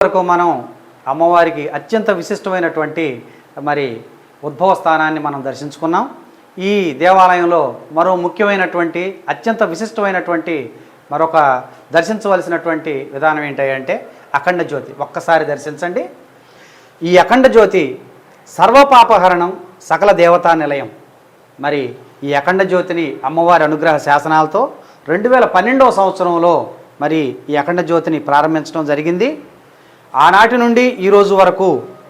వరకు మనం అమ్మవారికి అత్యంత విశిష్టమైనటువంటి మరి ఉద్భవ స్థానాన్ని మనం దర్శించుకున్నాం. ఈ దేవాలయంలో మరో ముఖ్యమైనటువంటి అత్యంత విశిష్టమైనటువంటి మరొక దర్శించవలసినటువంటి విధానం ఏంటంటే అఖండ జ్యోతి. ఒక్కసారి దర్శించండి. ఈ అఖండ జ్యోతి సర్వపాపహరణం, సకల దేవతా నిలయం. మరి ఈ అఖండ జ్యోతిని అమ్మవారి అనుగ్రహ శాసనాలతో 2012వ సంవత్సరంలో మరి ఈ అఖండ జ్యోతిని ప్రారంభించడం జరిగింది. ఆనాటి నుండి ఈరోజు వరకు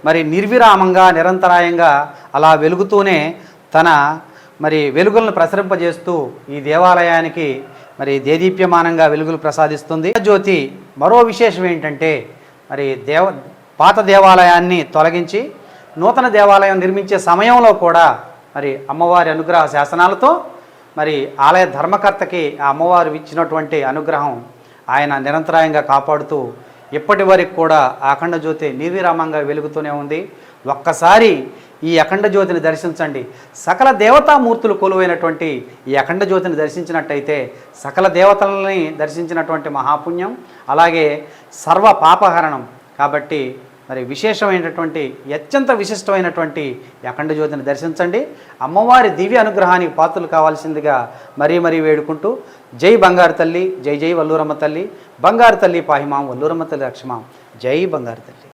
మరి నిర్విరామంగా నిరంతరాయంగా అలా వెలుగుతూనే తన మరి వెలుగులను ప్రసరింపజేస్తూ ఈ దేవాలయానికి మరి దేదీప్యమానంగా వెలుగులు ప్రసాదిస్తుంది. జ్యోతి మరో విశేషం ఏంటంటే మరి పాత దేవాలయాన్ని తొలగించి నూతన దేవాలయం నిర్మించే సమయంలో కూడా మరి అమ్మవారి అనుగ్రహ శాసనాలతో మరి ఆలయ ధర్మకర్తకి ఆ అమ్మవారు ఇచ్చినటువంటి అనుగ్రహం ఆయన నిరంతరాయంగా కాపాడుతూ ఇప్పటి వరకు కూడా ఆ అఖండ జ్యోతి నిర్విరామంగా వెలుగుతూనే ఉంది. ఒక్కసారి ఈ అఖండ జ్యోతిని దర్శించండి. సకల దేవతామూర్తులు కొలువైనటువంటి ఈ అఖండ జ్యోతిని దర్శించినట్టయితే సకల దేవతలని దర్శించినటువంటి మహాపుణ్యం, అలాగే సర్వ పాపహరణం. కాబట్టి మరి విశేషమైనటువంటి అత్యంత విశిష్టమైనటువంటి అఖండ జ్యోతిని దర్శించండి. అమ్మవారి దివ్య అనుగ్రహానికి పాత్రలు కావాల్సిందిగా మరీ వేడుకుంటూ జై బంగారు తల్లి, జై జై వల్లూరమ్మ తల్లి, బంగారు తల్లి పాహిమాం, వల్లూరమ్మ తల్లి రక్షమాం, జై బంగారు తల్లి.